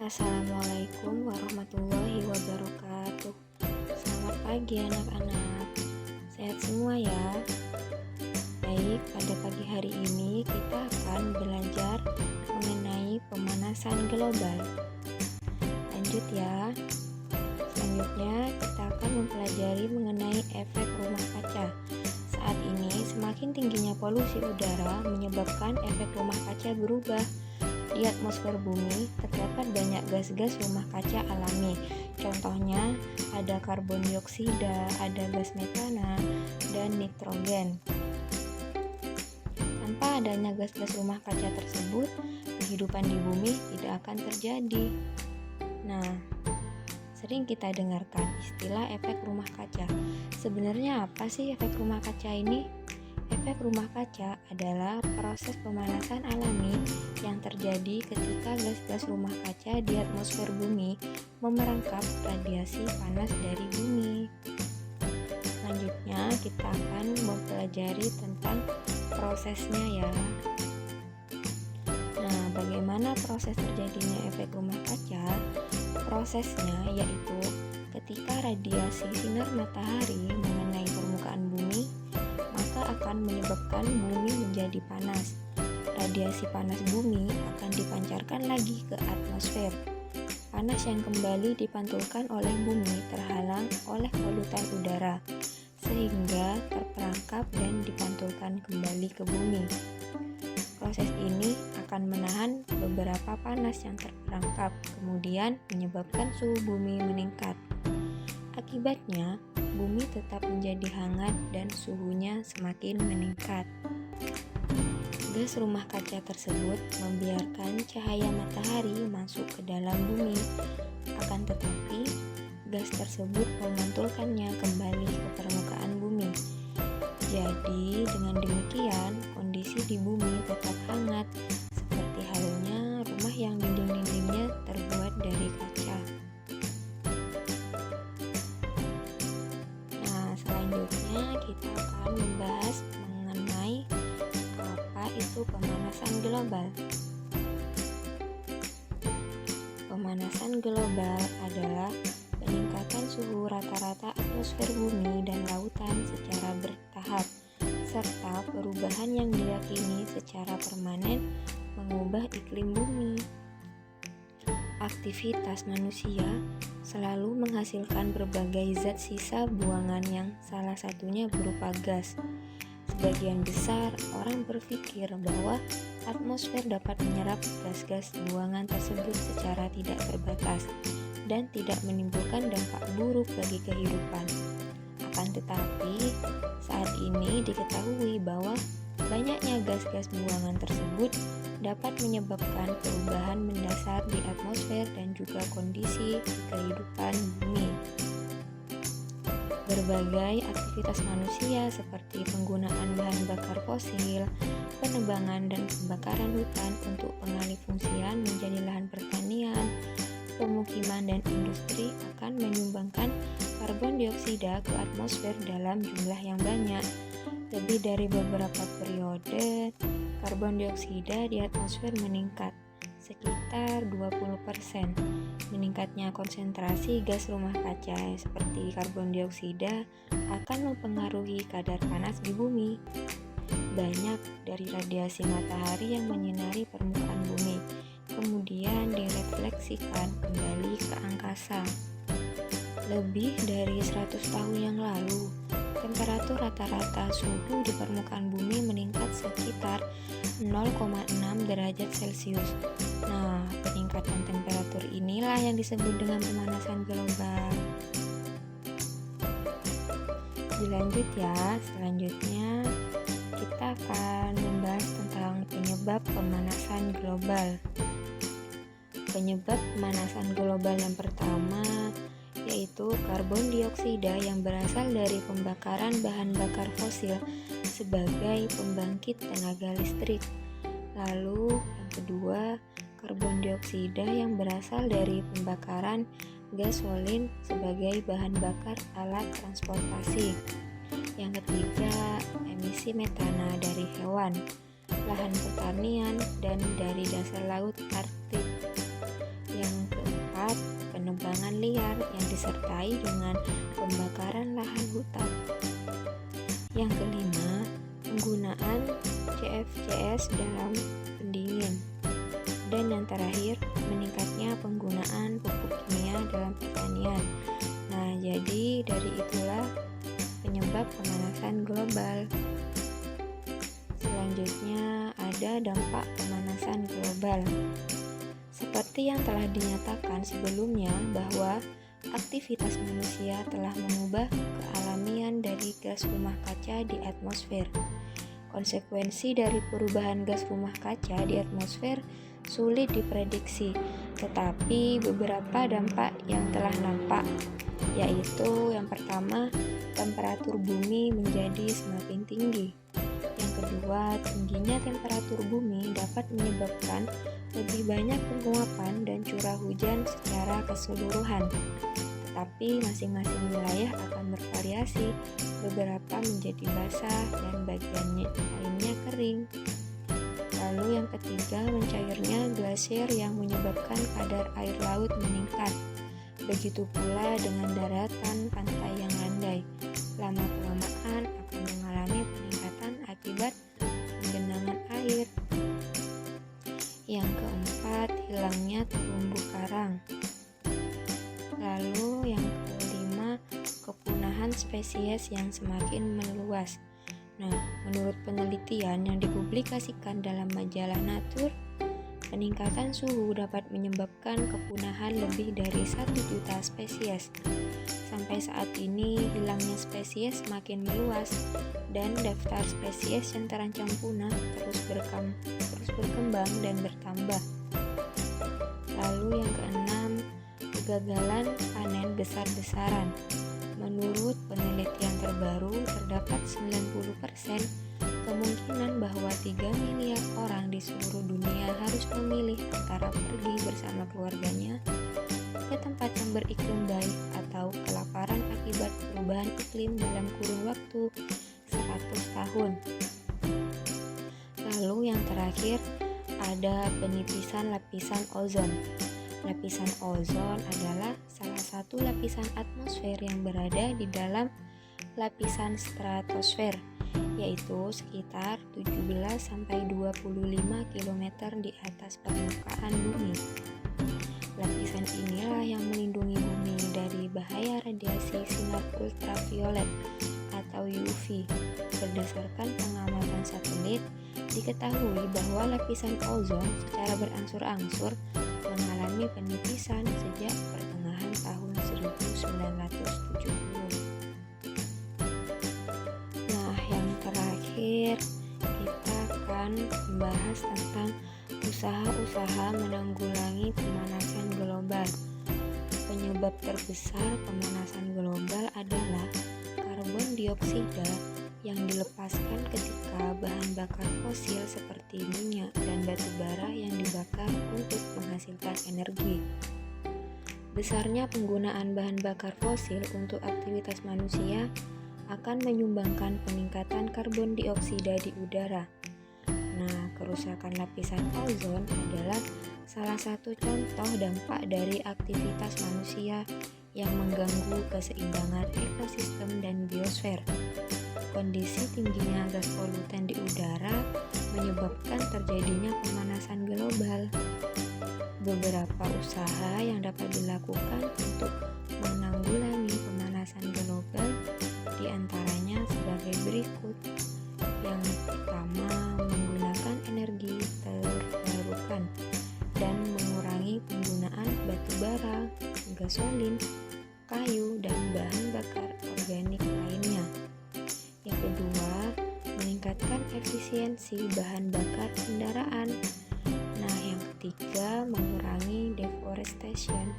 Assalamualaikum warahmatullahi wabarakatuh. Selamat pagi anak-anak. Sehat semua ya. Baik, pada pagi hari ini kita akan belajar mengenai pemanasan global. Lanjut ya. Selanjutnya kita akan mempelajari mengenai efek rumah kaca. Saat ini semakin tingginya polusi udara menyebabkan efek rumah kaca berubah. Di atmosfer bumi terdapat banyak gas-gas rumah kaca alami. Contohnya ada karbon dioksida, ada gas metana, dan nitrogen. Tanpa adanya gas-gas rumah kaca tersebut, kehidupan di bumi tidak akan terjadi. Nah, sering kita dengarkan istilah efek rumah kaca. Sebenarnya apa sih efek rumah kaca ini? Efek rumah kaca adalah proses pemanasan alami yang terjadi ketika gas-gas rumah kaca di atmosfer bumi memerangkap radiasi panas dari bumi. Selanjutnya kita akan mempelajari tentang prosesnya ya. Nah, bagaimana proses terjadinya efek rumah kaca? Prosesnya yaitu ketika radiasi sinar matahari mengenai permukaan bumi, maka akan menyebabkan bumi menjadi panas. Radiasi panas bumi akan dipancarkan lagi ke atmosfer. Panas yang kembali dipantulkan oleh bumi terhalang oleh polutan udara, sehingga terperangkap dan dipantulkan kembali ke bumi. Proses ini akan menahan beberapa panas yang terperangkap, kemudian menyebabkan suhu bumi meningkat. Akibatnya, bumi tetap menjadi hangat dan suhunya semakin meningkat. Gas rumah kaca tersebut membiarkan cahaya matahari masuk ke dalam bumi. Akan tetapi, gas tersebut memantulkannya kembali ke permukaan bumi. Jadi, dengan demikian, kondisi di bumi tetap hangat, seperti halnya rumah yang dinding-dindingnya terbuat dari kaca. Selanjutnya kita akan membahas mengenai apa itu pemanasan global. Pemanasan global adalah peningkatan suhu rata-rata atmosfer bumi dan lautan secara bertahap, serta perubahan yang diyakini secara permanen mengubah iklim bumi. Aktivitas manusia selalu menghasilkan berbagai zat sisa buangan yang salah satunya berupa gas. Sebagian besar orang berpikir bahwa atmosfer dapat menyerap gas-gas buangan tersebut secara tidak terbatas dan tidak menimbulkan dampak buruk bagi kehidupan. Akan tetapi, saat ini diketahui bahwa banyaknya gas-gas buangan tersebut dapat menyebabkan perubahan mendasar di atmosfer dan juga kondisi kehidupan bumi. Berbagai aktivitas manusia seperti penggunaan bahan bakar fosil, penebangan dan pembakaran hutan untuk pengalih fungsian menjadi lahan pertanian, pemukiman dan industri akan menyumbangkan karbon dioksida ke atmosfer dalam jumlah yang banyak. Lebih dari beberapa periode, karbon dioksida di atmosfer meningkat sekitar 20%. Meningkatnya konsentrasi gas rumah kaca seperti karbon dioksida akan mempengaruhi kadar panas di bumi. Banyak dari radiasi matahari yang menyinari permukaan bumi kemudian direfleksikan kembali ke angkasa. Lebih dari 100 tahun yang lalu, temperatur rata-rata suhu di permukaan bumi meningkat sekitar 0,6 derajat Celcius. Nah, peningkatan temperatur inilah yang disebut dengan pemanasan global. Dilanjut ya, selanjutnya kita akan membahas tentang penyebab pemanasan global. Penyebab pemanasan global yang pertama yaitu karbon dioksida yang berasal dari pembakaran bahan bakar fosil sebagai pembangkit tenaga listrik. Lalu yang kedua, karbon dioksida yang berasal dari pembakaran gasolin sebagai bahan bakar alat transportasi. Yang ketiga, emisi metana dari hewan, lahan pertanian, dan dari dasar laut Arktik. Yang keempat, penebangan liar yang disertai dengan pembakaran lahan hutan. Yang kelima, penggunaan CFCs dalam pendingin. Dan yang terakhir, meningkatnya penggunaan pupuk kimia dalam pertanian. Nah, jadi dari itulah penyebab pemanasan global. Selanjutnya ada dampak pemanasan global. Seperti yang telah dinyatakan sebelumnya bahwa aktivitas manusia telah mengubah kealamian dari gas rumah kaca di atmosfer. Konsekuensi dari perubahan gas rumah kaca di atmosfer sulit diprediksi, tetapi beberapa dampak yang telah nampak, yaitu yang pertama, temperatur bumi menjadi semakin tinggi. Yang kedua, tingginya temperatur bumi dapat menyebabkan lebih banyak penguapan dan curah hujan secara keseluruhan. Tetapi masing-masing wilayah akan bervariasi, beberapa menjadi basah dan bagian lainnya kering. Lalu yang ketiga, mencairnya glasier yang menyebabkan kadar air laut meningkat. Begitu pula dengan daratan pantai yang landai. Lama-kelamaan akan mengalami peningkatan akibat penggenangan air. Yang keempat, hilangnya terumbu karang. Lalu yang kelima, kepunahan spesies yang semakin meluas. Nah, menurut penelitian yang dipublikasikan dalam majalah Nature, peningkatan suhu dapat menyebabkan kepunahan lebih dari 1 juta spesies. Sampai saat ini, hilangnya spesies semakin meluas dan daftar spesies yang terancam punah terus berkembang dan bertambah. Lalu yang keenam, kegagalan panen besar-besaran. Menurut penelitian terbaru, terdapat 90% kemungkinan bahwa 3 miliar orang di seluruh dunia harus memilih antara pergi bersama keluarganya ke tempat yang beriklim baik atau kelaparan akibat perubahan iklim dalam kurun waktu 100 tahun. Lalu yang terakhir, ada penipisan lapisan ozon. Lapisan ozon adalah salah satu lapisan atmosfer yang berada di dalam lapisan stratosfer, yaitu sekitar 17-25 km di atas permukaan bumi. Lapisan inilah yang melindungi bumi dari bahaya radiasi sinar ultraviolet atau UV. Berdasarkan pengamatan satelit, diketahui bahwa lapisan ozon secara berangsur-angsur mengalami penipisan sejak pertengahan tahun 1970. Nah, yang terakhir kita akan membahas tentang usaha-usaha menanggulangi pemanasan global. Penyebab terbesar pemanasan global adalah karbon dioksida yang dilepaskan ketika bahan bakar fosil seperti minyak dan batu bara yang dibakar untuk menghasilkan energi. Besarnya penggunaan bahan bakar fosil untuk aktivitas manusia akan menyumbangkan peningkatan karbon dioksida di udara. Nah, kerusakan lapisan ozon adalah salah satu contoh dampak dari aktivitas manusia yang mengganggu keseimbangan ekosistem dan biosfer. Kondisi tingginya gas polutan di udara menyebabkan terjadinya pemanasan global. Beberapa usaha yang dapat dilakukan untuk menanggulangi pemanasan global diantaranya sebagai berikut. Yang pertama, menggunakan energi terbarukan dan mengurangi penggunaan batu bara, gasolin, kayu, dan bahan bakar organik lainnya. Yang kedua, meningkatkan efisiensi bahan bakar kendaraan. Nah, yang ketiga, mengurangi deforestation.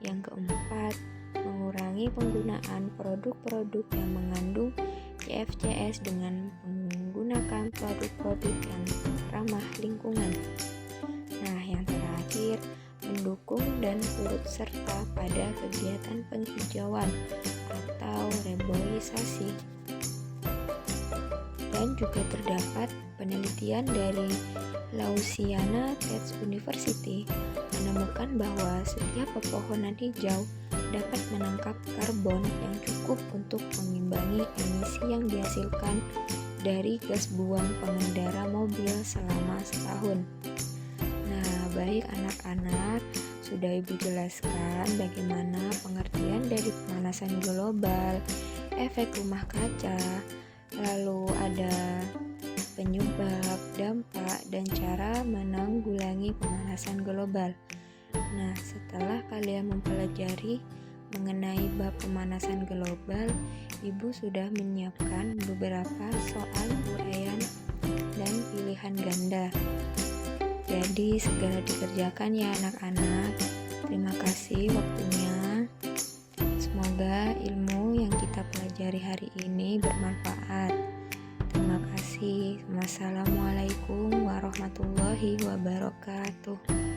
Yang keempat, mengurangi penggunaan produk-produk yang mengandung CFCs dengan menggunakan produk-produk yang ramah lingkungan. Nah, yang terakhir, mendukung dan turut serta pada kegiatan penghijauan atau reboisasi. Dan juga terdapat penelitian dari Louisiana Tech University menemukan menunjukkan bahwa setiap pepohonan hijau dapat menangkap karbon yang cukup untuk mengimbangi emisi yang dihasilkan dari gas buang pengendara mobil selama setahun. Nah, baik anak-anak, sudah Ibu jelaskan bagaimana pengertian dari pemanasan global, efek rumah kaca, lalu ada penyebab, dampak, dan cara menanggulangi pemanasan global. Nah, setelah kalian mempelajari mengenai bab pemanasan global, Ibu sudah menyiapkan beberapa soal uraian dan pilihan ganda. Jadi segera dikerjakan ya anak-anak. Terima kasih waktunya. Semoga ilmu yang kita pelajari hari ini bermanfaat. Terima kasih. Wassalamualaikum warahmatullahi wabarakatuh.